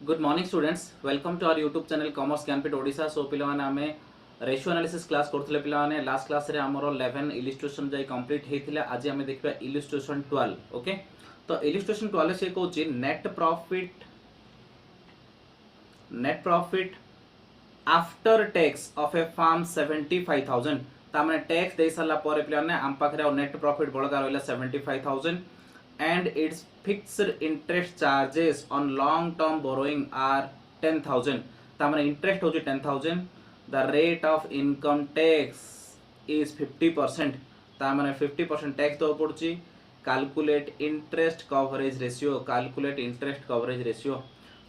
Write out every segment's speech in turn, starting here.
Good morning students welcome to our YouTube channel Commerce Gyanpeeth Odisha so पिला माने आमे ratio analysis class करथले पिला माने लास्ट क्लास रे हमरो 11 इलिस्ट्रेशन जाई कंप्लीट हेथिला आज हमें देखबा इलिस्ट्रेशन 12 ओके तो इलिस्ट्रेशन 12 से कहूची net profit after tax of a firm 75000 ता माने टैक्स दे साला पर पिला माने हम पाखरे नेट प्रॉफिट बळगा रहला 75000 and its fixed interest charges on long term borrowing are 10000 तामने interest होची 10000 the rate of income tax is 50% तामने 50% tax दो पड़ची कैलकुलेट इंटरेस्ट कवरेज रेशियो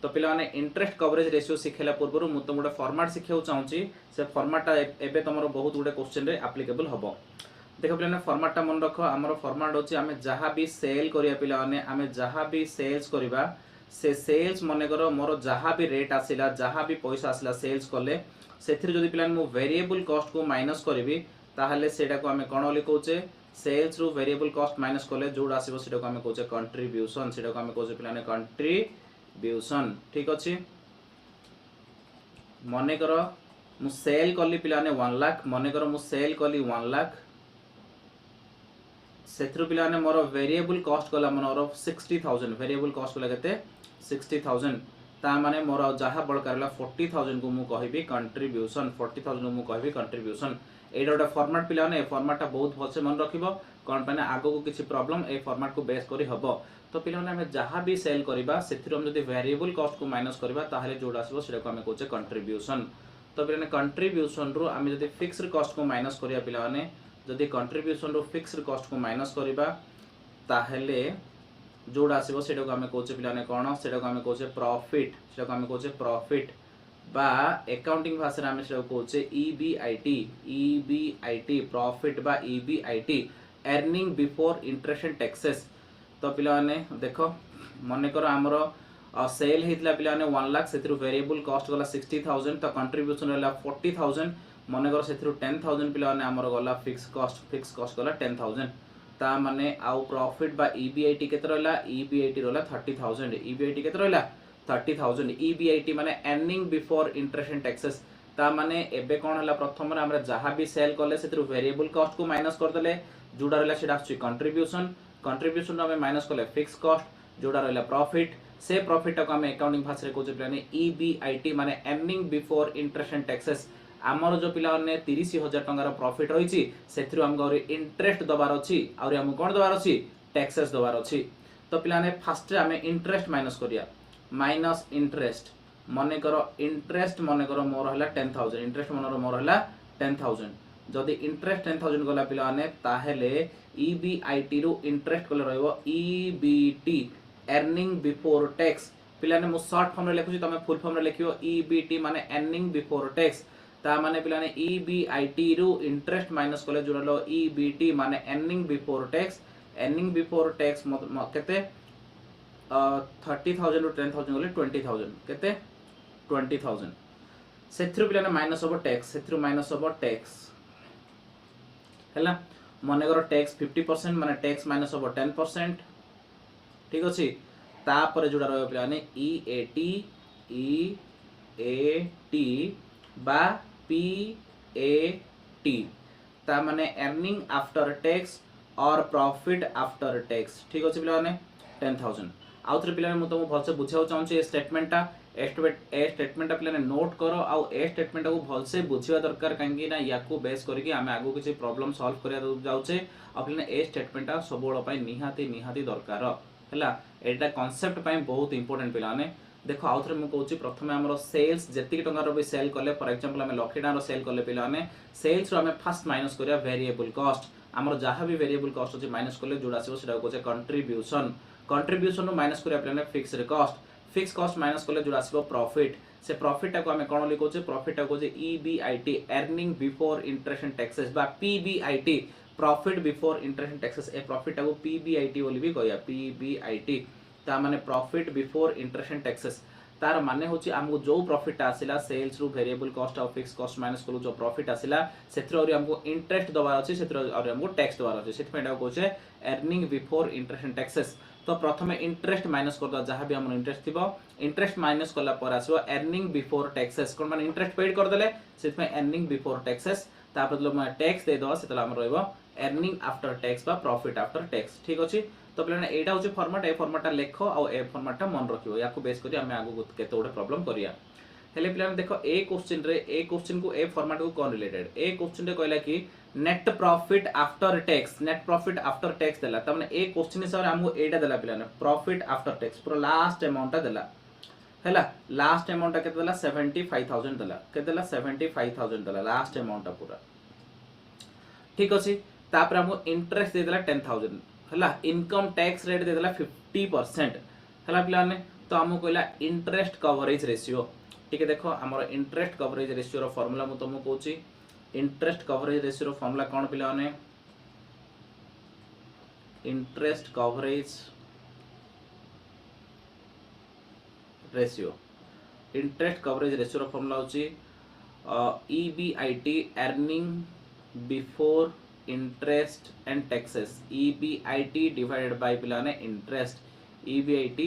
तो पिला माने इंटरेस्ट कवरेज रेशियो सिखेला पूर्व मु तुम गोटे फॉर्मेट शिखियाउ चाहूची से फॉर्मेटटा एबे तमरो बहुत गुडे क्वेश्चन रे एप्लीकेबल हबो देख पे फॉर्मेटटा मन रख आम फॉर्मेट होची आमे जहाँ भी सेल करिया पिला माने आमे जहाँ भी सेल्स करिबा से सेल्स मने करो मोर जहाँ भी रेट आसिला जहाँ भी पैसा आसिला सेल्स कले सेथिर जदि पिला मु वेरिएबल कॉस्ट को माइनस करबी ताहले सेटा को आमे कोन ओली कहूचे सेल्स रु वेरिएबल कॉस्ट माइनस कले जोड आसीबो सेटा को आमे कहूचे कंट्रीब्यूशन सेटा को आमे कहूचे पिला ने कंट्रीब्यूशन ठीक अछि मने करो मु सेल कली पिला ने 1 लाख मने करो मु सेल कली 1 लाख सेथरु पिला ने मोर वेरिएबल कॉस्ट कला मोर 60000 वेरिएबल कॉस्ट कला केते 60000 ता माने मोर जहा बळ करला 40000 को मु कहबी कंट्रीब्यूशन 40000 को मु कहबी कंट्रीब्यूशन एटा गोटे फॉर्मेट पिला ने फॉर्मेटटा बहुत भलसे मन रखिबो कोन पाने आगो को किछि प्रॉब्लम ए फॉर्मेट को बेस करी हबो तो पिला ने हम जहा भी सेल करबा सेथरु हम जदी वेरिएबल कॉस्ट को माइनस करबा ताहले जोड आसीबो सेटा को हम कहूचे कंट्रीब्यूशन तो पिला ने कंट्रीब्यूशन रु हम जदी फिक्स्ड कॉस्ट को माइनस करिया पिला ने जदि कंट्रीब्यूशन रो फिक्स्ड कॉस्ट को माइनस करिबा ताहेले जोड आसीबो सेटा को हमें कहूचे पिलाने कोन सेटा को हमें कहूचे प्रॉफिट सेटा को हमें कहूचे प्रॉफिट बा अकाउंटिंग भाषा रे हमें सेटा को कहूचे ईबीआईटी प्रॉफिट बा EBIT earning before interest and taxes तो पिलाने देखो मने करो हमरो सेल हेतला पिलाने 1 लाख सेथिरु वेरिएबल कॉस्ट गला 60000 तो कंट्रीब्यूशन रहला 40000 मने कर सेथिरु 10000 पिला ने हमर गला फिक्स कॉस्ट गला 10000 ता माने आउ प्रॉफिट बा ईबीआईटी केते रहला ईबीआईटी रहला 30000 ईबीआईटी केते रहला 30000 ईबीआईटी माने earning before interest and taxes ता माने एबे कोन हला प्रथम रे हमरा जहा भी सेल करले सेथिरु वेरिएबल कॉस्ट को माइनस कर देले जोडा रहला सेटा आछी कंट्रीब्यूशन हमें माइनस करले फिक्स कॉस्ट जोडा रहला प्रॉफिट से प्रॉफिट को हमें अकाउंटिंग भाषा रे कहू जे ईबीआईटी माने earning before interest and taxes आमर जो पिला ने 30000 टंकार प्रॉफिट रही से हमको इंटरेस्ट दबार अच्छी आउरी हमको कौन दबार अच्छी टैक्सेस दबार अच्छी तो पिला ने फास्ट आम इंटरेस्ट माइनस करिया माइनस इंटरेस्ट मने करो इंटरेस्ट मने करो मोर हला 10000 इंटरेस्ट मने मोर हला 10000 जदि इंटरेस्ट 10000 गला पिला ने ताहेले ईबीआईटी रु इंटरेस्ट कले रहइबो ईबीटी अर्निंग बिफोर टैक्स पिला ने मु शॉर्ट फॉर्म रे लिखुची तमे फुल फॉर्म रे लिखियो ईबीटी माने अर्निंग बिफोर टैक्स ता माने पिला ने ईबीआईटी रु इंटरेस्ट माइनस कले जोड़लो ईबीटी माने अर्निंग बिफोर टैक्स केते 30000 रु 10000 गले 20000 केते 20000 सेथरु पिला ने माइनस ओवर टैक्स हैला मने करो टैक्स 50% माने टैक्स माइनस ओवर 10% ठीक अछि तापर जोड़ा रहबो पिला ने ईएटी बा PAT ता माने अर्निंग आफ्टर टैक्स और प्रॉफिट आफ्टर टैक्स ठीक अछि पिला ने 10000 आउथरे पिला ने मु तुम भलसे बुझाउ चाहूँ ए स्टेटमेंटा पिला ने नोट करो आउ ए स्टेटमेंट को भलसे बुझिया दरकार कांगी ना याकू बेस करके आमे आगो किछि प्रॉब्लम सॉल्व करिया जाउछे आ पिला ने ए स्टेटमेंटा सबोळ पय निहाती दरकार हैला एटा कांसेप्ट पय बहुत इंपोर्टेंट पिला ने देखो आउथरे मु कहूची प्रथमे हमरो सेल्स जेतिक टंगार भी सेल कले फॉर एग्जांपल हमें लक्षे टार सेल कले पिला ने सेल्स रो हमें फर्स्ट माइनस करिया वेरिएबल कॉस्ट हमरो जहां भी वेरिएबल कॉस्ट अछि माइनस करले जोड आसीबो सेटा कहूचे कंट्रीब्यूशन रो माइनस करिया पिला ने फिक्स कॉस्ट माइनस करले जोड आसीबो प्रॉफिट से प्रॉफिट को हमें कोन लिखोचे प्रॉफिट को कहूचे EBIT earning before interest and taxes बा PBIT profit before interest and taxes ए प्रॉफिट को पीबीआईटी बोली भी कहया पीबीआईटी ता माने profit before interest and taxes तार माने होची हमको जो प्रॉफिट आसिला सेल्स रु वेरिएबल कॉस्ट और फिक्स कॉस्ट माइनस करू जो प्रॉफिट आसिला सेथरो और हमको इंटरेस्ट दबार अछि सेथरो और हमको टैक्स दबार अछि Seth peda Koche earning before interest and taxes तो प्रथम इंटरेस्ट माइनस कर दो जहां भी हम इंटरेस्ट थिबो इंटरेस्ट माइनस करला पर आसीबो अर्निंग बिफोर टैक्सेस कोन माने इंटरेस्ट पेड कर देले सेत में अर्निंग बिफोर टैक्सेस तापर जो मैं टैक्स दे दो सेतला हम रहइबो अर्निंग आफ्टर टैक्स बा प्रॉफिट आफ्टर टैक्स ठीक अछि तो पिलाने एटा होची फॉर्मेट ए फॉर्मेटटा लेखो आ ए फॉर्मेटटा मन रखिबो याकू बेस करी हम आगु केते ओडे प्रॉब्लम करिया हेले पिलाने देखो ए क्वेश्चन को ए फॉर्मेट को कोन रिलेटेड ए क्वेश्चन रे कहला कि नेट प्रॉफिट आफ्टर टैक्स देला त माने ए क्वेश्चन हिसाब हमको एटा देला पिलाने प्रॉफिट आफ्टर टैक्स पूरा लास्ट अमाउंट देला हैला लास्ट अमाउंट केते देला 75000 देला केते देला 75000 देला लास्ट अमाउंट पूरा ठीक अछि तापर हमको इंटरेस्ट दे देला 10000 हैला इनकम टैक्स रेट दे देला 50% हैला पिलाने तो हमको कहला इंटरेस्ट कवरेज रेशियो ठीक है देखो हमर इंटरेस्ट कवरेज रेशियो रो फार्मूला मु तुमको कहूची इंटरेस्ट कवरेज रेशियो रो फार्मूला कोन पिलाने इंटरेस्ट कवरेज रेशियो रो फार्मूला होची EBIT earning before interest and taxes EBIT divided by पिलाने इंटरेस्ट EBIT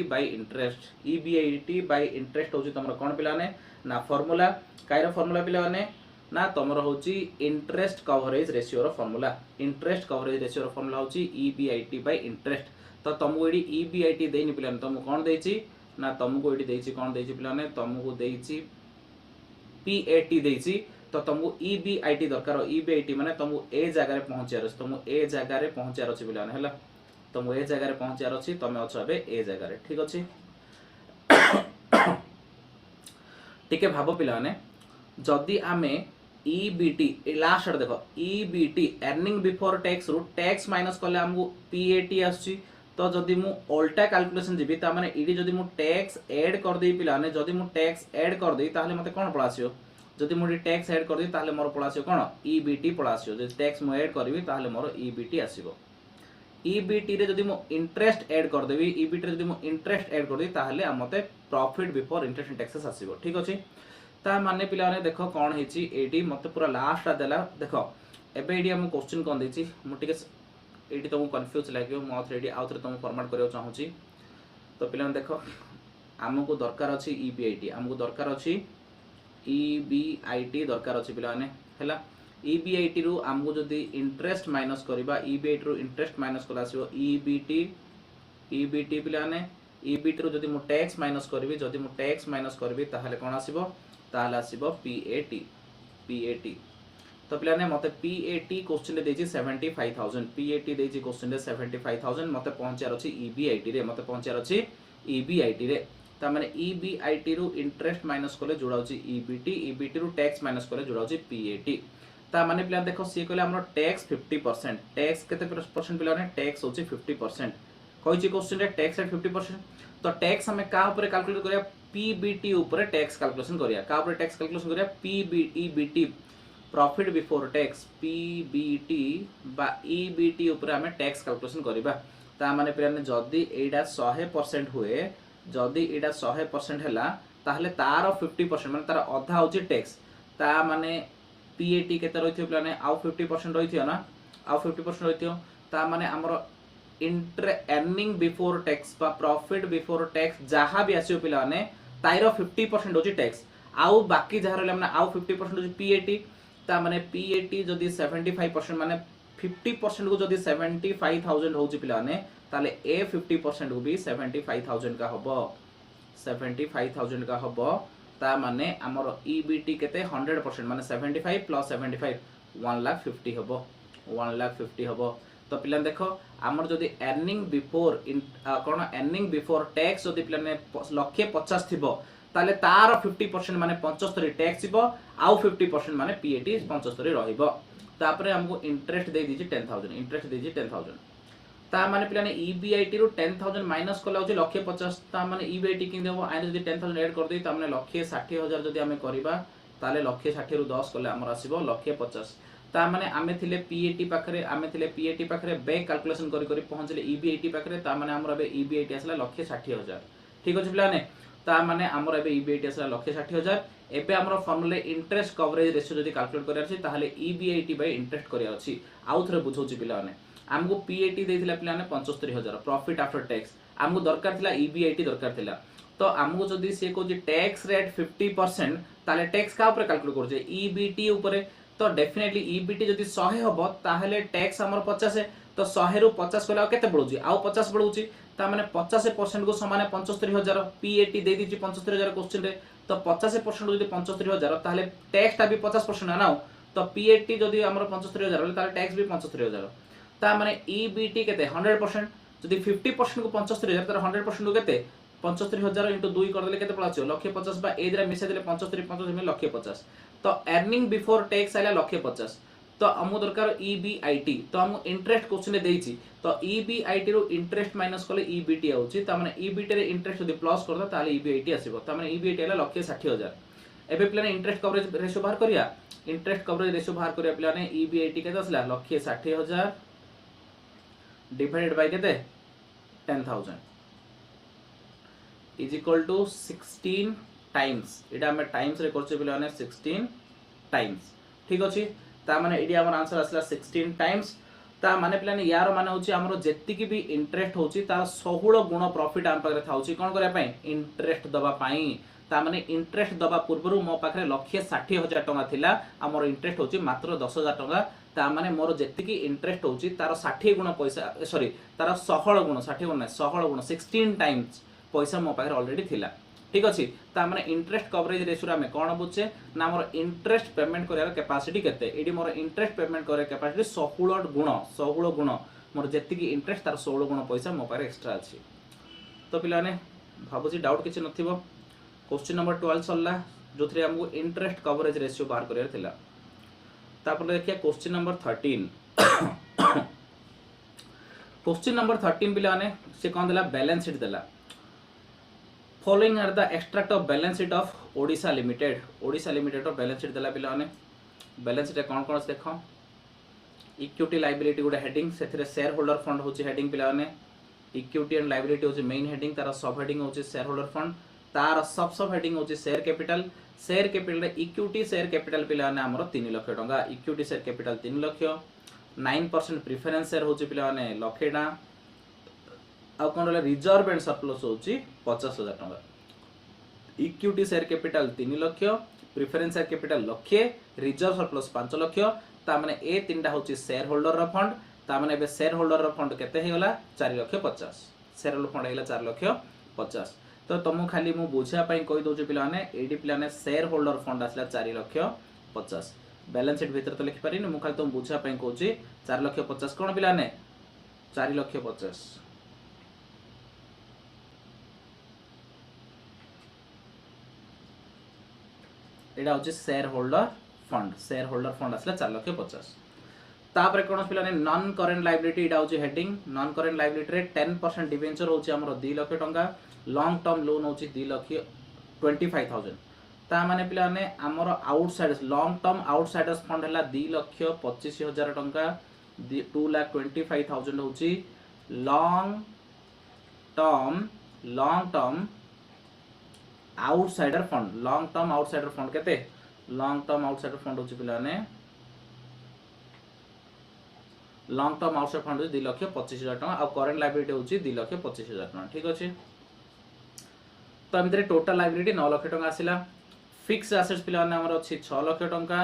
बाय इंटरेस्ट होची तमरो कोन पिलाने ना फार्मूला काइरो फार्मूला पिलाने ना तमरो होची इंटरेस्ट कवरेज रेशियो रो फार्मूला रो फार्मूला होची EBIT बाय इंटरेस्ट तो तुमको एडी EBIT देनी पिलाने तुमको कोन देची ना तुमको एडी देची कोन देची पिलाने तुमको देची PAT देची तो तुमको EBIT दरकार EBIT माने तुमको ए जगह रे पहुंचार अछि तुमको ए जगह रे पहुंचार अछि पिलाने हैला तुमको ए जगह रे पहुंचार अछि तमे अछ बे ए जगह रे ठीक अछि ठीक है भाबो पिलाने जदी आमे EBT लास्ट देखो EBT अर्निंग बिफोर टैक्स रु टैक्स माइनस करले हमको PAT आछि तो जदी मु उल्टा कैलकुलेशन जीबी ता माने इडी जदी मु टैक्स ऐड कर देई पिलाने जदी मु टैक्स ऐड कर देई ताहले मते कोन पळासियो जदी मु टैक्स ऐड कर देई ताहले मोर पळासियो कोन EBT पळासियो जदी टैक्स मु ऐड करबी ताहले मोर EBT आसीबो EBT रे जदी मु इंटरेस्ट ऐड कर देबी EBT रे जदी मु इंटरेस्ट ऐड कर देई ताहले मते profit before interest and taxes आसीबो ठीक अछि ता माने पिलाने देखो कोन हेची एडी मते पूरा लास्ट देला देखो एबे एडी हम क्वेश्चन कोन देची मु टिके एडी तुमको कंफ्यूज लागियो मु आउट रेडी आउट रे तुम फॉर्मेट करियो चाहूची तो पिलाने देखो हमको दरकार अछि EBIT हमको दरकार अछि EBIT दरकार अछि पिलाने हैला EBIT रु हमको जदी इंटरेस्ट माइनस करबा EBIT रु इंटरेस्ट माइनस कर आसीबो EBT पिलाने EBT रु जदी मु टैक्स माइनस करबी जदी मु टैक्स माइनस करबी ताहले कोन आसीबो ताहले आसीबो PAT तो पिलाने मते PAT क्वेश्चन रे देछि 75000 PAT देछि क्वेश्चन रे 75000 मते पहुंचार अछि EBIT रे मते पहुंचार अछि EBIT रे ता माने EBIT रु इंटरेस्ट माइनस करले जोडा अछि EBT रु टैक्स माइनस करले जोडा अछि PAT ता माने पिला देखो सी कहले हमरो टैक्स 50% टैक्स केते परसेंट पिलाने टैक्स होछि 50% कहछि क्वेश्चन रे टैक्स एट 50% तो टैक्स हमें का ऊपर कैलकुलेट करिया PBT ऊपर टैक्स कैलकुलेशन करिया का ऊपर टैक्स कैलकुलेशन करिया EBT profit before tax PBT बा EBT ऊपर हमें टैक्स कैलकुलेशन करिबा ता माने पिलाने जदी एडा 100% हुए जदी एडा 100% हैला ताहले तार 50% माने तार आधा होची टैक्स ता माने PAT केते रहिथियो पिलाने आउ 50% रहिथियो ना आउ 50% रहिथियो ता माने हमरो अर्निंग बिफोर टैक्स बा प्रॉफिट बिफोर टैक्स जहां भी आसियो पिलाने ताइरो 50% होची टैक्स आउ बाकी जहां रहले माने आउ 50% होची PAT ता माने PAT जदी 75% माने 50% को जदी 75000 होची पिलाने ताले ए 50% को भी 75000 का हबो 75000 का हबो ता माने हमर EBT केते 100% माने 75 प्लस 75 150 हबो 150 हबो तो पिलाने देखो हमर जदी अर्निंग बिफोर कोन अर्निंग बिफोर टैक्स जदी पिलाने 150 थिबो ताले तार 50% माने 75 टैक्स थिबो आउ 50% माने PAT 75 रहिबो तापरे हमको इंटरेस्ट दे दीजी 10000 ता माने पिलाने EBIT रु 10000 माइनस कला होची 150 ता माने EBIT किन देबो आइ जदी 10000 ऐड कर देई ता माने 160000 जदी हमें करबा ताले 160 रु 10 कले हमर आसीबो 150 ता माने आमे थिले PAT पाखरे बैक कैलकुलेशन करी करी पहुंचले EBIT पाखरे ता माने हमर बे EBIT आसला 160000 ठीक अछि पिलाने ता माने हमर बे EBIT आसला 160000 एबे हमर फार्मूला इंटरेस्ट कवरेज रेशियो जदी कैलकुलेट करिया अछि ताहले EBIT बाय इंटरेस्ट करिया अछि आउ थरे बुझौछि पिलाने हमको PAT देथिला पिलाने 75000 प्रॉफिट आफ्टर टैक्स आमको दरकार थिला EBIT दरकार थिला तो आमको जदी से को टैक्स रेट 50% ताले टैक्स का ऊपर कैलकुलेट करजे EBT ऊपर तो डेफिनेटली EBT जदी 100 हबो ताहले टैक्स हमर 50 है तो 100 रु 50 कोला केते पडुची आउ 50 पडुची ता माने 50% को समान 75000 PAT दे दीची 75000 क्वेश्चन रे तो 50% जदी 75000 ताहले टैक्स ता भी 50% ना तो PAT जदी हमर 75000 ताले टैक्स भी 75000 ता माने EBT केते 100% जदी 50% को 75000 तार 100% को केते 75000 * 2 कर देले केते पळाछो 150 बा एजरा मिसे देले 75 75 में 150 तो अर्निंग बिफोर टैक्स आला 150 तो हमको दरकार EBIT तो हम इंटरेस्ट क्वेश्चन रे देइची तो EBIT रो इंटरेस्ट माइनस करले EBT आउची त माने EBT रे इंटरेस्ट जदी प्लस कर द ताले EBIT आसीबो त माने EBIT आला 160000 एबे प्लान इंटरेस्ट कवरेज रेशियो बाहर करिया इंटरेस्ट कवरेज रेशियो बाहर करिया प्लान EBIT केते आसला 160000 डिवाइडेड बाय केते 10000 इज इक्वल टू 16 टाइम्स एटा हम टाइम्स रे करछे बिले माने 16 टाइम्स ठीक अछि ता माने एडी हमर आंसर आसला 16 टाइम्स ता माने प्लान यार माने होची हमरो जेत्ती की भी इंटरेस्ट होची तार 16 गुण प्रॉफिट हम पाखरे थाउची कोन करया पई इंटरेस्ट दबा पई ता माने इंटरेस्ट दबा पूर्वरु मो पाखरे 160000 टका थिला हमर इंटरेस्ट होची मात्र 10000 टका ता माने मोर जेत्ती की इंटरेस्ट होची तार 60 गुण पैसा सॉरी तार 16 गुण 60 गुण 16 गुण 16 टाइम्स पैसा मो पाखरे ऑलरेडी थिला ठीक अछि ता माने इंटरेस्ट कवरेज रेशियो में कोन बुझे ना मोर इंटरेस्ट पेमेंट करियार कैपेसिटी केते एडी मोर इंटरेस्ट पेमेंट करे कैपेसिटी 16 गुण मोर जेत्ती की इंटरेस्ट तार 16 गुण पैसा मो पाखरे एक्स्ट्रा अछि तो पिलाने भाबुची डाउट किछ नथिबो क्वेश्चन नंबर 12 सल्ला जोथरे हमको इंटरेस्ट कवरेज रेशियो बाहर करियार थिला तापर देखिया क्वेश्चन नंबर 13 क्वेश्चन नंबर 13 पिलाने से कोन देला बैलेंस शीट देला Following are the extract of balance sheet of Odisha Limited. Odisha Limited रो बैलेंस शीट देला पिला ने बैलेंस शीट कोन कोन देखो इक्विटी लायबिलिटी गुडा हेडिंग सेथरे शेयर होल्डर फंड होची हेडिंग पिला ने इक्विटी एंड लायबिलिटी होची मेन हेडिंग तार सब हेडिंग होची शेयर होल्डर फंड तार सब हेडिंग होची शेयर कैपिटल रे इक्विटी शेयर कैपिटल पिला ने हमरो 3 लाख टका equity share capital 3 lakh 9% preference share होची पिला ने लखेडा आ कोन रे रिजर्व एंड सरप्लस होची 50000 टका equity share capital 3 lakh preference share capital लक्षे रिजर्व सरप्लस 5 लाख ता माने ए तीनटा होची शेयर होल्डर रो फंड ता माने बे शेयर होल्डर रो फंड केते हे गला 4 लाख 50 शेयर होल्डर फंड हेला 4 लाख 50 तो तुम खाली मु बुझा पई कहि दोचे पिला ने एडी पिला ने शेयर होल्डर फंड आसला 4 लाख 50 बैलेंस शीट भीतर तो लिखि पारिन मु खाली तुम बुझा पई कहूची 4 लाख 50 कोन पिला ने 4 लाख 50 एडा होची शेयर होल्डर फंड आसला 4 लाख 50 तापर कोन पिला ने नॉन करेंट लायबिलिटी एडा होची हेडिंग नॉन करेंट लायबिलिटी रे 10% डिबेंचर होची हमरो 2 लाख टका लॉन्ग टर्म लोन होची 2 लाख 25000 ता माने पिला ने हमरो outsiders long term outsiders fund हला 2 लाख 25000 टका 2 लाख 25000 होची long term outsider fund long term outsider fund केते लॉन्ग टर्म आउटसाइडर फंड होची पिला ने लॉन्ग टर्म आउटसाइडर फंड होची 2 लाख 25000 टका आ करंट लायबिलिटी होची 2 लाख 25000 टका ठीक अछि तो अमितरे टोटल लायबिलिटी 9 लाख टका आसिला फिक्स एसेट्स पिला ने हमर अछि 6 लाख टका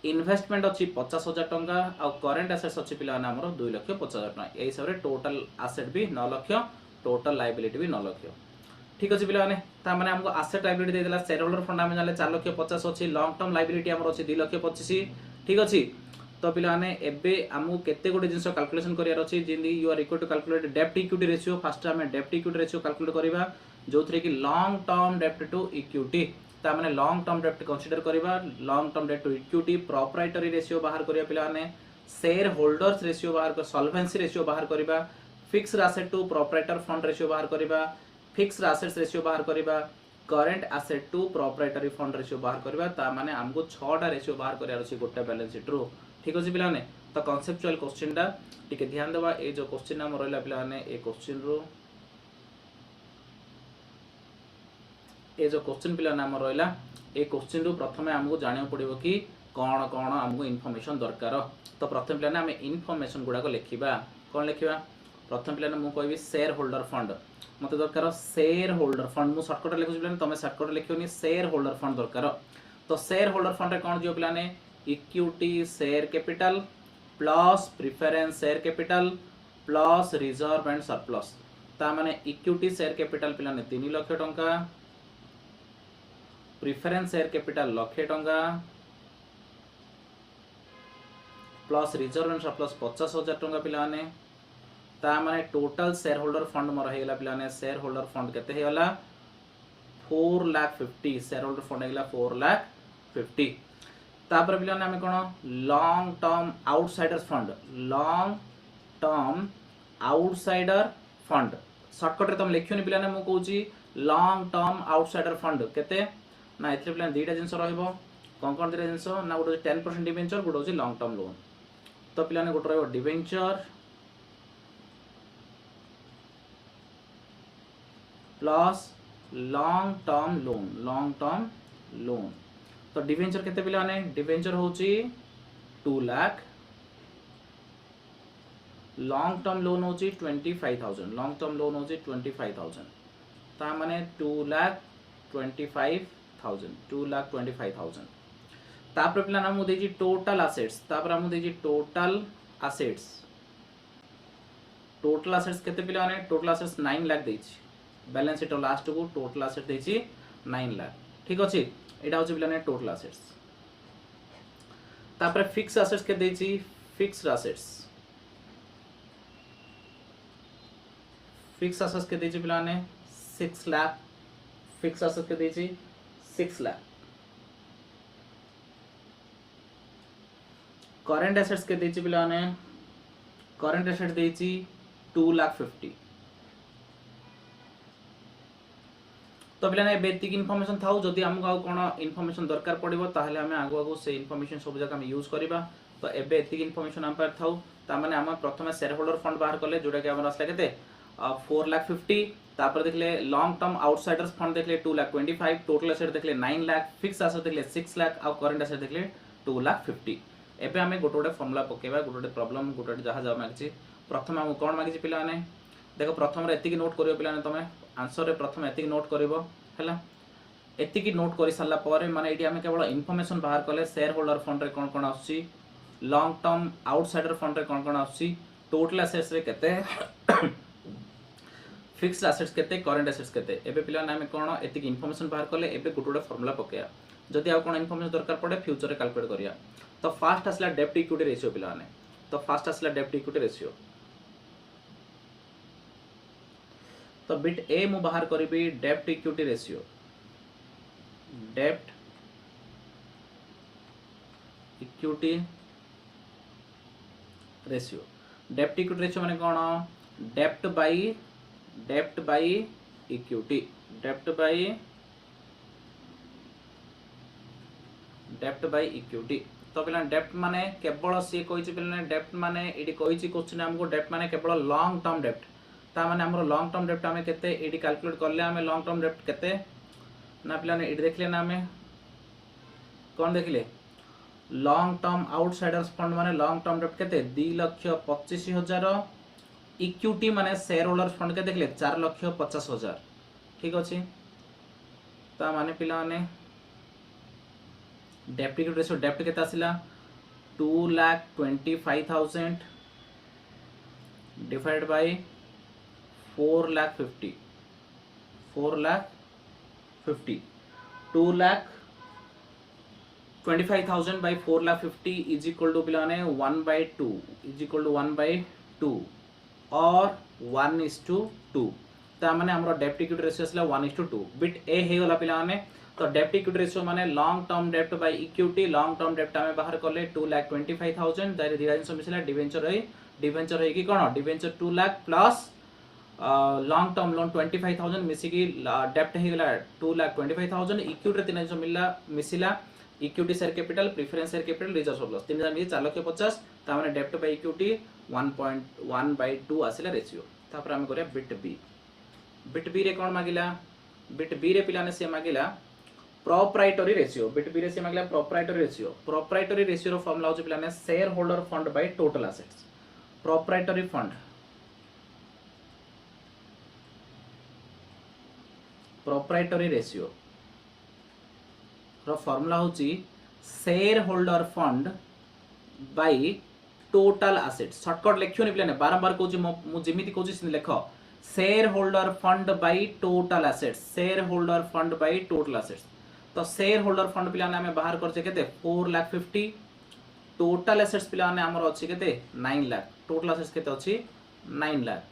इन्वेस्टमेंट अछि 50000 टका आ करंट एसेट्स अछि पिला ने हमर 2 लाख 50000 टका एई हिसाब रे टोटल एसेट भी 9 लाख टोटल लायबिलिटी भी 9 लाख ठीक अछि पिला ने ता माने हमको एसेट लायबिलिटी दे देला शेयर होल्डर फंड हम जाले 4 लाख 50 अछि लॉन्ग टर्म लायबिलिटी हमर अछि 2 लाख 25 ठीक अछि तो पिला ने एबे हमको केते गोटे जिंस कैलकुलेशन करियार अछि जिंदी you are equal to calculate डेब्ट इक्विटी रेशियो फर्स्ट हम डेब्ट इक्विटी रेशियो कैलकुलेट करिबा जोथरे कि लॉन्ग टर्म डेब्ट टू इक्विटी ता माने लॉन्ग टर्म डेब्ट कंसीडर करिबा लॉन्ग टर्म डेब्ट टू इक्विटी प्रोप्राइटरी रेशियो बाहर करिया पिला ने शेयर होल्डर्स रेशियो बाहर कर सॉल्वेंसी रेशियो बाहर करिबा fixed asset to proprietor fund ratio बाहर करिबा फिक्स्ड एसेट्स रेशियो बाहर करिबा current asset to proprietary fund ratio बाहर करिबा ता माने हमको 6 टा रेशियो बाहर करियार अछि गोटे बैलेंस शीट रो ठीक अछि पिला ने तो कांसेप्चुअल क्वेश्चन टा टिके ध्यान देबा ए जो क्वेश्चन नाम रहला पिला ने ए क्वेश्चन रो ए जो क्वेश्चन पिला नाम रहला ए क्वेश्चन रो प्रथमे हमको जानियो पड़िबो कि कोन कोन हमको इन्फॉर्मेशन दरकार तो प्रथम पिला ने हम इन्फॉर्मेशन गुडा को लिखिबा कोन लिखिबा प्रथम पिलाने मु कहबी शेयर होल्डर फंड मते दरकार शेयर होल्डर फंड मु शॉर्टकट लिखुछि पिलाने तमे शॉर्टकट लिखियोनी शेयर होल्डर फंड दरकार तो शेयर होल्डर फंड रे कोन दियो पिलाने equity share capital plus preference share capital plus reserve and surplus ता माने इक्विटी शेयर कैपिटल पिलाने 3 लाख टंका प्रेफरेंस शेयर कैपिटल लाख टंका प्लस रिजर्व एंड सरप्लस 50,000 टंका पिलाने ता माने टोटल शेयर होल्डर फंड मोर हेगला पिलाने शेयर होल्डर फंड केते हेगला 4,50,000 शेयर होल्डर फंड हेगला 4,50,000 तापर पिलाने हमें कोन long term outsiders fund long term outsider fund shortcut रे तुम लिखियोनी पिलाने मु कहूची लॉन्ग टर्म आउटसाइडर फंड केते ना एथले पिलाने दुईटा जिंस रहइबो कोन दुईटा जिंस ना गोटे 10% डिवेंचर गोटे होची लॉन्ग टर्म लोन तो पिलाने गोटे रहइबो debenture plus long term loan तो डिवेंचर केते पिलाने डिवेंचर होची 2 लाख लॉन्ग टर्म लोन होची 25,000 लॉन्ग टर्म लोन होची 25,000 ता माने 2,25,000 तापर पिला ना मु देजी टोटल एसेट्स तापर हम देजी टोटल एसेट्स केते पिला ने टोटल एसेट्स 9 लाख देजी बैलेंस शीट लास्ट को टोटल एसेट देजी 9 लाख ठीक अछि एटा होची पिला ने टोटल एसेट्स तापर फिक्स एसेट्स के देजी फिक्स्ड एसेट्स के देजी पिला ने 6 लाख फिक्स एसेट्स के देजी 6 लाख करंट एसेट्स के देची पिला ने करंट एसेट देची 2,50,000 तो पिला ने बेतिक इन्फॉर्मेशन थाउ जदी हमको आ कोन इन्फॉर्मेशन दरकार पड़िबो ताहले हमें आगो से इन्फॉर्मेशन सब जगह हम यूज करबा तो एबे एतिक इन्फॉर्मेशन हम पर थाउ ता माने हम प्रथमे शेयर होल्डर फंड बाहर करले जोटा कि हमर असला केते 4,50,000 तापर देखले लॉन्ग टर्म आउटसाइडर्स फंड देखले 2,25,000 टोटल एसेट देखले 9 लाख फिक्स एसेट देखले 6 लाख आ करंट एसेट देखले 2,50,000 एबे हमें गोटे गोटे फॉर्मूला पकेबा गोटे गोटे प्रॉब्लम गोटे जहाँ जहाँ मागिछि प्रथम हम कोन मागिछि पिला ने देखो प्रथम रे एतिकी नोट करियो पिला ने तमे आंसर रे प्रथम एतिकी नोट करिवो हैला एतिकी नोट करि साला परे माने एटी हमें केवल इन्फॉर्मेशन बाहर करले शेयर होल्डर फंड रे कोन कोन आछि लॉन्ग टर्म आउटसाइडर फंड रे कोन आछि टोटल एसेट्स रे केते फिक्स्ड एसेट्स केते करंट एसेट्स केते एबे पिला ने हमें कोन एतिकी इन्फॉर्मेशन बाहर करले एबे गोटे गोटे फॉर्मूला पकेया जदि आ कोन इन्फॉर्मेशन दरकार पड़े फ्यूचर रे कैलकुलेट करिया तो फास्ट आसला डेब्ट इक्विटी रेशियो पिला ने तो फास्ट आसला डेब्ट इक्विटी रेशियो तो बिट ए मु बाहर करबी डेब्ट इक्विटी रेशियो डेब्ट इक्विटी रेशियो माने कोन डेब्ट बाय इक्विटी डेब्ट बाय इक्विटी तो पिला डेब्ट माने केवल सी कहिछि पिला डेब्ट माने एडी कहिछि क्वेश्चन हमको डेब्ट माने केवल लॉन्ग टर्म डेब्ट ता माने हमरो लॉन्ग टर्म डेब्ट हमें केते एडी कैलकुलेट करले हमें लॉन्ग टर्म डेब्ट केते ना पिला ने एडी देखले ना हमें कोन देखले लॉन्ग टर्म आउटसाइडर्स फंड माने लॉन्ग टर्म डेब्ट केते 2,25,000 इक्विटी माने शेयर होल्डर्स फंड के देखले 4,50,000 ठीक अछि ता माने पिला ने डेब्ट इक्विटी रेशियो डेब्ट केता आसिला 2,25,000 divided by 4,50,000 2,25,000 by 4,50,000 is equal to पिलाने 1/2 is equal to 1/2 और 1:2 ता माने हमरो डेब्ट इक्विटी रेशियो आसला 1:2 बिट ए हे वाला पिलाने तो डेब्ट इक्विटी रेशियो माने लॉन्ग टर्म डेब्ट बाय इक्विटी लॉन्ग टर्म डेब्ट हमें बाहर करले 2,25,000 दाइरे दिरा जिंस मिसला डिवेंचर है कि कोन debenture 2 lakh plus long term loan 25,000 मिसी की डेब्ट हे गला 2,25,000 इक्विटी रे 3 जिंस मिसिला equity share capital preference share capital reserve surplus 3 मिसी 4,50,000 ता माने डेब्ट बाय इक्विटी 1.1/2 आसिला रेशियो तापर हम करे बिट बी रे कोन मागिला बिट बी रे पिलाने से मागिला प्रोप्राइटरी रेशियो बिट बी रे से मागिला प्रोप्राइटरी रेशियो रो फॉर्मूला होचे पिलाने shareholder fund by total assets proprietary fund proprietary ratio रो फॉर्मूला होची shareholder fund by total asset shortcut लिखियोनी पिलाने बारंबार कहूची मु जेमिति कहूची सिन लेख shareholder fund by total assets shareholder fund by total assets तो शेयर होल्डर फंड पिलाने हमें बाहर करछे केते 4,50,000 टोटल एसेट्स पिलाने हमर अछि केते 9 लाख टोटल एसेट्स केते अछि 9 लाख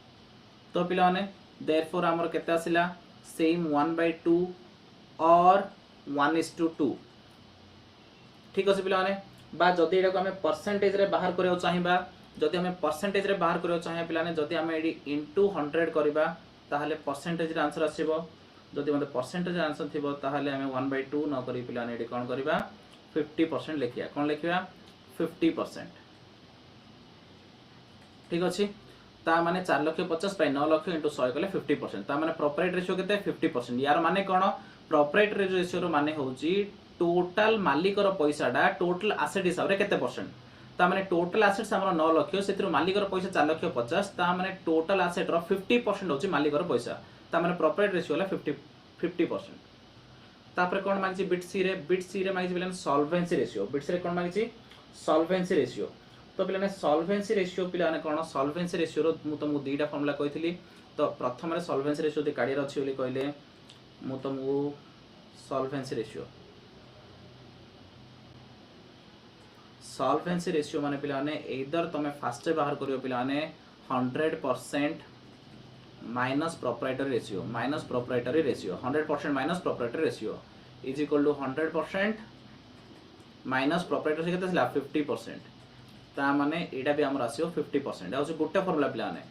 तो पिलाने देयरफॉर हमर केते आसिला सेम 1/2 और 1:2 ठीक अछि पिलाने बा जदि एटा को हमें परसेंटेज रे बाहर करियो चाहिबा जदि हमें परसेंटेज रे बाहर करियो चाहिए पिलाने जदि हमें एडी इनटू 100 करिबा ताहले परसेंटेज रे आंसर आसीबो जदि मते परसेंटेज आंसर थिबो ताहले हमें 1/2 न करि पिलाने एडी कोन करिबा 50% लिखिया कोन लिखिया 50% ठीक अछि ता माने 4,50,000 बाय 9,00,000 इनटू 100 कले 50% ता माने प्रोप्राइट रेशियो केते 50% यार माने कोन प्रोप्राइट रेशियो रो माने होउची टोटल मालिकर पैसाटा टोटल एसेट हिसाब रे केते परसेंट ता माने टोटल एसेट्स हमर 9 लाख सेतिर मालिकर पैसा 4,50,000 ता माने टोटल एसेट रो 50% होची मालिकर पैसा ता माने प्रोप्राइट रेशियो ला 50% तापर कोन मांगची बिट सी रे मांगची बिलन सॉल्वेंसी रेशियो बिट सी रे कोन मांगची सॉल्वेंसी रेशियो तो पिलाने सॉल्वेंसी रेशियो पिलाने कोन सॉल्वेंसी रेशियो रो मु तुमको दुईटा फार्मूला कहितली तो प्रथम रे सॉल्वेंसी रेशियो दे काढियर अछि बोली कहले मु तुमको सॉल्वेंसी रेशियो माने पिलाने एदर तमे फास्ट बाहर करियो पिलाने 100% minus proprietary ratio 100% minus proprietary ratio is equal to 100% minus proprietary केते थिला 50% ता माने एडा भी हमर आसीओ 50% आ गोटे फॉर्मूला पिलाने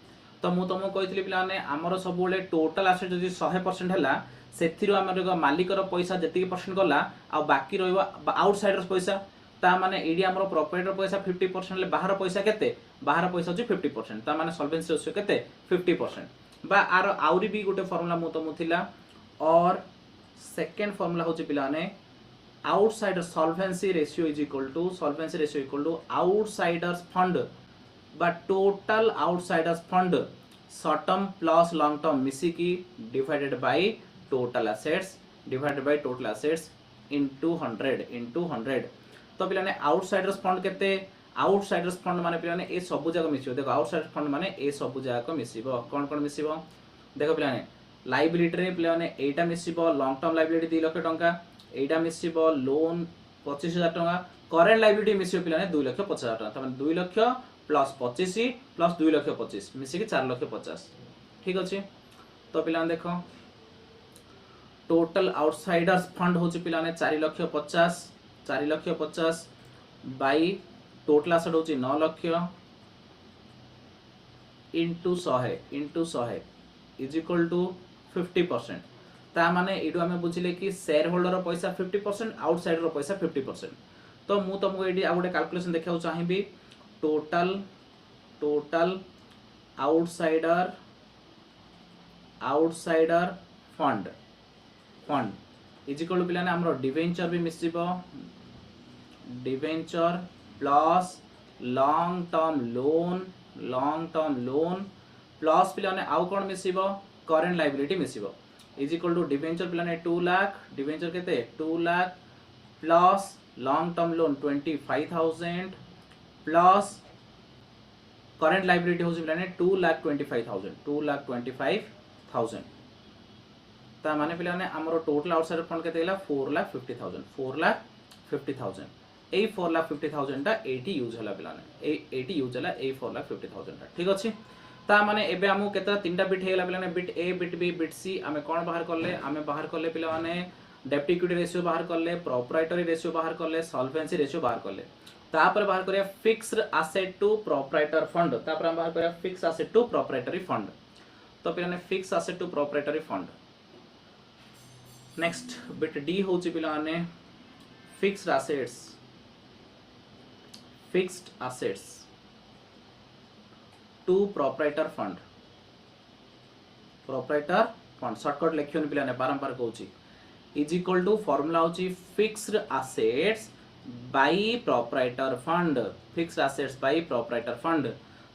तो मु तुमको कहितली पिलाने हमर सब बेले टोटल एसेट जदि 100% हला सेथिरो हमर मालिकर पैसा जति परसेंट गला आ बाकी रहइबा आउटसाइडर्स पैसा ता माने एडी हमर प्रोप्राइटर पैसा 50% ले बाहर पैसा केते बाहर पैसा होची 50% ता माने सॉल्वेंसी रेशियो केते 50% बा आर आउरी भी गोटे फार्मूला मु तुमको थिला और सेकंड फार्मूला होची पिलाने outsider solvency ratio is equal to outsiders fund बा total outsiders fund short term plus long term मिसी की divided by total assets into 100 तो पिलाने आउटसाइडर्स फंड केते आउटसाइडर्स फंड माने पिलाने ए सब जगह मिसिबो देखो आउटसाइडर्स फंड माने ए सब जगह मिसिबो कोन मिसिबो देखो पिलाने लायबिलिटी रे पिलाने एटा मिसिबो लॉन्ग टर्म लायबिलिटी 2 लाख टंका एटा मिसिबो लोन 25,000 टंका करेंट लायबिलिटी मिसिबो पिलाने 2,50,000 टंका तमाने 2 लाख प्लस 25 प्लस 2,25,000 मिसी के 4,50,000 ठीक अछि तो पिलाने देखो टोटल आउटसाइडर्स फंड होची पिलाने 4,50,000 बाई टोटल एसेट होची 9 lakh into 100 is equal to 50% ता माने एडू हमें बुझिले कि शेयर होल्डर पैसा 50% आउटसाइडर पैसा 50% तो मु तुमको एडी आ गोटे कैलकुलेशन देखाउ चाहिबी total outsider fund is equal to पिलाने हमरो डिवेंचर भी मिसिबो debenture plus long term loan plus पिलाने आउ कोन मिसिबो करेंट लायबिलिटी मिसिबो इज इक्वल टू डिवेंचर पिलाने 2 लाख डिवेंचर केते 2 lakh plus long term loan 25,000 plus current liability होची पिलाने 2,25,000 ता माने पिलाने हमरो टोटल आउटसाइडर फंड केते गेला 4,50,000 ए 4,50,000 टा 80 यूज हला पिलाने ए 80 यूज हला ए 4,50,000 टा ठीक अछि ता माने एबे हमु केता तीनटा बिट हेला पिलाने bit A bit B bit C हमें कोन बाहर करले पिला माने डेब्ट इक्विटी रेशियो बाहर करले प्रोप्राइटरी रेशियो बाहर करले सॉल्वेंसी रेशियो बाहर करले तापर बाहर करिया fixed asset to proprietor fund तापर हम बाहर करिया fixed asset to proprietary fund तो पिलाने fixed asset to proprietary fund next bit D होची पिलाने fixed assets to proprietor fund shortcut लिखियोन पिलाने बारंबार कहूची इज इक्वल टू फार्मूला होची fixed assets by proprietor fund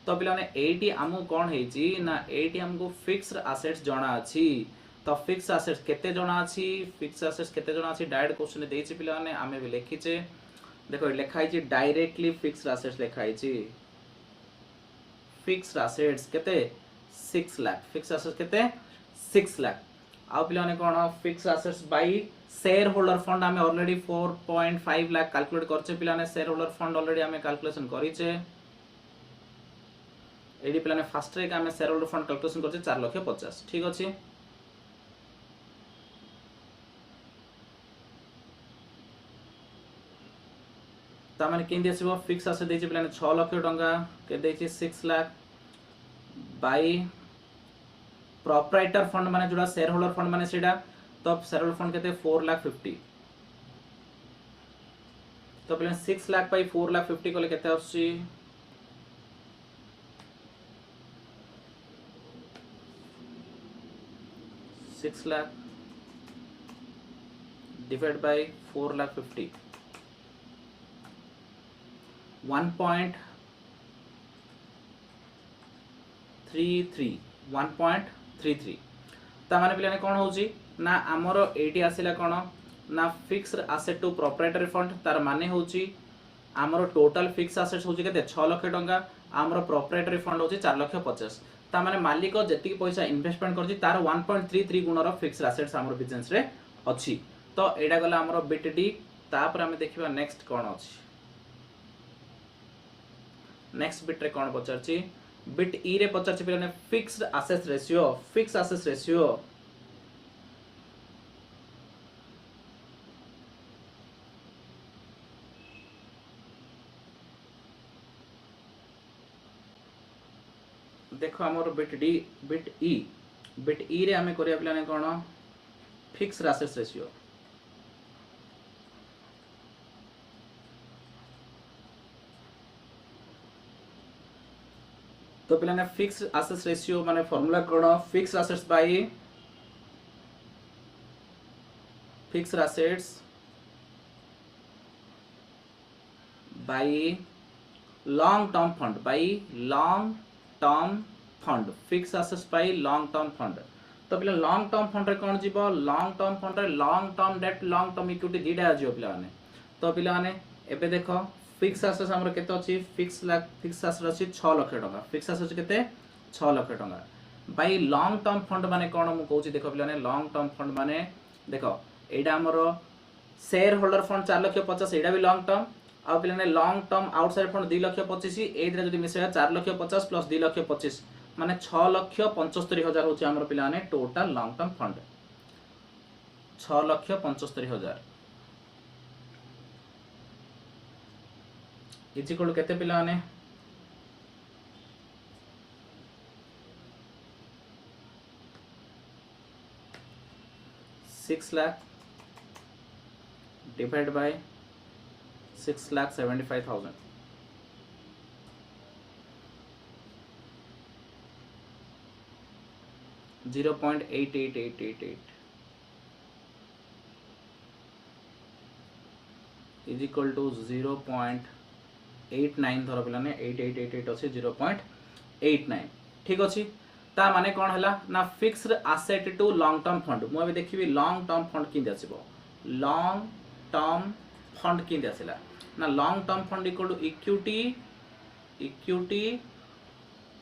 तो पिलाने एटी हमको कोन हेची ना एटी हमको फिक्स्ड एसेट्स जणा अछि तो तो फिक्स एसेट्स केते जणा अछि फिक्स एसेट्स केते जणा अछि डायरेक्ट क्वेश्चन देछि पिला माने आमे भी लिखिचे देखो लिखाई छी डायरेक्टली फिक्स्ड एसेट्स लिखाई छी फिक्स्ड एसेट्स केते 6 लाख फिक्स्ड एसेट्स केते 6 लाख आ पिला माने कोन fixed assets by shareholder fund आमे ऑलरेडी 4.5 लाख कैलकुलेट करछे पिला माने शेयर होल्डर फंड ऑलरेडी आमे कैलकुलेशन करिचे एडी पिला माने फास्ट रे आमे शेयर होल्डर फंड कैलकुलेशन करछे 4,50,000 ठीक अछि तामाने केंदी आसीबो फिक्स एसेट देछि पिला 6 लाख टंका के देछि 6 लाख बाय प्रोप्राइटर फंड माने जोडा शेयर होल्डर फंड माने सेडा तो शेयर होल्डर फंड केते 4,50,000 तो पिला 6 लाख बाय 4,50,000 कोले केते आछि 6 lakh divided by 4,50,000 1.33 तामाने पिलाने कोन होउची ना हमरो एटी आसिला कोन ना fixed asset to proprietary fund तार माने होउची हमरो टोटल फिक्स एसेट्स होउची केते 6 लाख टंका हमरो प्रोप्राइटरी फंड होउची 4,50,000 ता माने मालिक जति पैसा इन्वेस्टमेंट करची तार 1.33 गुणर फिक्स्ड एसेट्स हमरो बिजनेस रे अछि तो एडा गला हमरो बिट डी तापर हम देखिबा नेक्स्ट कोन अछि नेक्स्ट बिट रे कोन पचरची बिट ई रे पचरची पिलाने फिक्स्ड एसेट्स रेशियो देखो हमर बिट ई रे हमें करिया पिलाने कोन फिक्स्ड एसेट्स रेशियो तो पिलाने फिक्स्ड एसेट्स रेशियो माने फार्मूला कोन fixed assets by fixed assets by long term fund fixed assets by long term fund तो पिला लॉन्ग टर्म फंड रे कोन जीवो लॉन्ग टर्म फंड रे long term debt long term equity दीटा आजियो पिला माने तो पिला माने एबे देखो फिक्स एसेट्स हमर केते अछि फिक्स एसेट अछि 6 लाख टका फिक्स एसेट केते 6 लाख टका बाय लॉन्ग टर्म फंड माने कोन मु कहूची देखो पिलाने लॉन्ग टर्म फंड माने देखो एडा हमर शेयर होल्डर फंड 4,50,000 एडा भी लॉन्ग टर्म आ पिलाने लॉन्ग टर्म आउटसाइड फंड 2,25,000 एदरे जदी मिसेया 4,50,000 प्लस 2,25,000 माने 6,75,000 होची हमर पिलाने total long term fund 6,75,000 is equal केते पिलाने 6 lakh divide by 6,75,000 0.8888 is equal to 0.89 धर पिलाने 8888 अछि 0.89 ठीक अछि ता माने कोन हला ना fixed asset to long term fund मु अबे देखिबी लॉन्ग टर्म फंड किंदे आसीबो लॉन्ग टर्म फंड किंदे आसिला ना long term fund equal to equity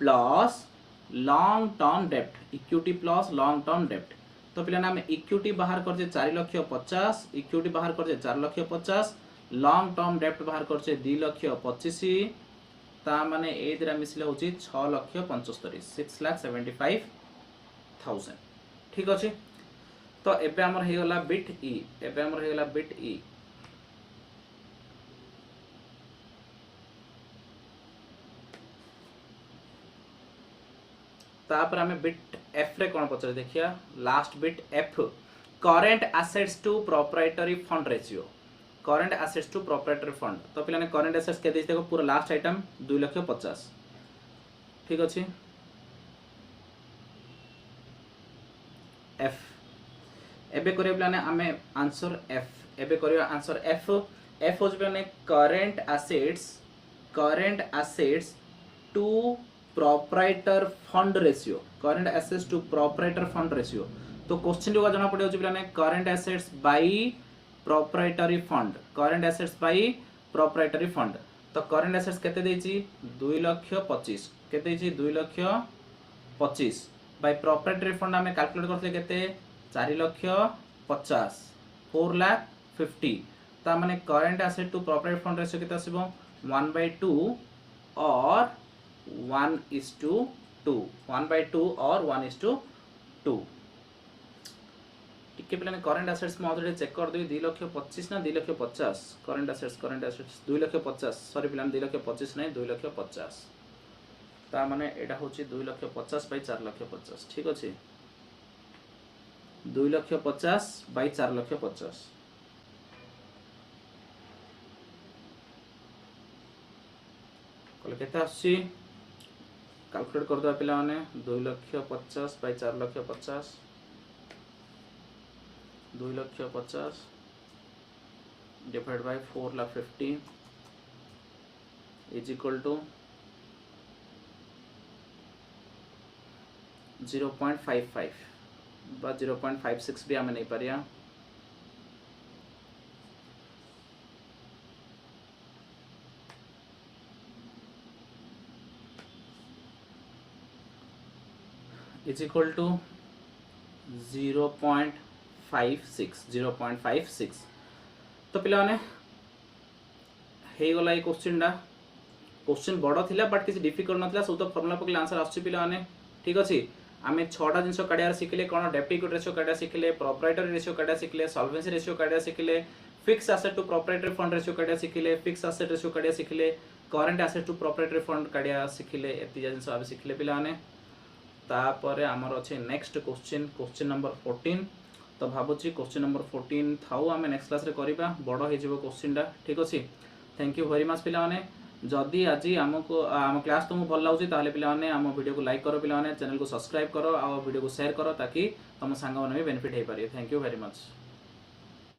plus long term डेब्ट तो पिला ना हम इक्विटी बाहर करजे 4,50,000 इक्विटी बाहर करजे 4,50,000 लॉन्ग टर्म डेब्ट बाहर करजे 2,25,000 ता माने ए दिरा मिसले होची 6,75,000 6,75,000 ठीक अछि तो एबे हमर हे गला बिट ई तापर हमें बिट एफ रे कोन पचर देखिया last bit F current assets to proprietary fund ratio current assets to proprietary fund तो पिलाने करंट एसेट्स के देखो पूरा लास्ट आइटम 2,50,000 ठीक अछि एफ एबे करिया पिलाने हमें आंसर एफ एबे करिया आंसर एफ हो पिलाने current assets to proprietor fund ratio current assets to proprietor fund ratio तो क्वेश्चन जो जना पड़े होची पिलाने current assets by proprietary fund, current assets by proprietary fund. तो करंट एसेट्स केते देची 2,25,000 केते देची 2,25,000 बाय प्रोप्राइटरी फंड आमे कैलकुलेट करते केते 4,50,000 4,50,000। ता माने current asset to proprietary fund ratio केते आसीबो 1/2 और 1:2 1/2 और 1:2। टिके पिलाने करंट एसेट्स में ऑलरेडी चेक कर देबी 2,25,000 ना 2,50,000 करंट एसेट्स 2,50,000 सॉरी पिलाने 2,25,000 नहीं 2,50,000 ता माने एटा होची 2,50,000 बाय 4,50,000 ठीक अछि 2,50,000 बाय 4,50,000 कल केते आसी कैलकुलेट कर दो पिला माने 2,50,000 bye 4,50,000 2,50,000 divided by 4,50,000 is equal to 0.55 बा 0.56 भी आमे नहीं पारिया is equal to 0.56 तो पिला माने हे गला ए क्वेश्चन बड़ थिला बट किसी डिफिकल्ट नथिला सब तो फार्मूला पकले आंसर आछी पिला माने ठीक अछि आमे 6टा जिंस काढिया सिखले कोन डेब्ट इक्विटी रेशियो काढिया सिखले प्रोप्राइटरी रेशियो काढिया सिखले सॉल्वेंसी रेशियो काढिया सिखले fix asset to proprietary fund ratio काढिया सिखले फिक्स एसेट रेशियो काढिया सिखले current asset to proprietary fund काढिया सिखले एति जिंस आबे सिखले पिला माने तापर आमर अच्छे नेक्स्ट क्वेश्चन नंबर 14 तो भावुची क्वेश्चन नंबर 14 थाउ आम नेक्स्ट क्लास रे करिबा बड़ हो जिवो क्वेश्चनटा ठीक अछि थैंक यू वेरी मच पिला माने जदि आज आमको आम क्लास तुमको भल लागुची ताले पिला माने आम वीडियो को लाइक करो पिला माने चैनल को सब्सक्राइब करो आ वीडियो को शेयर करो ताकि तुम सांग माने भी बेनिफिट हे पारे थैंक यू वेरी मच।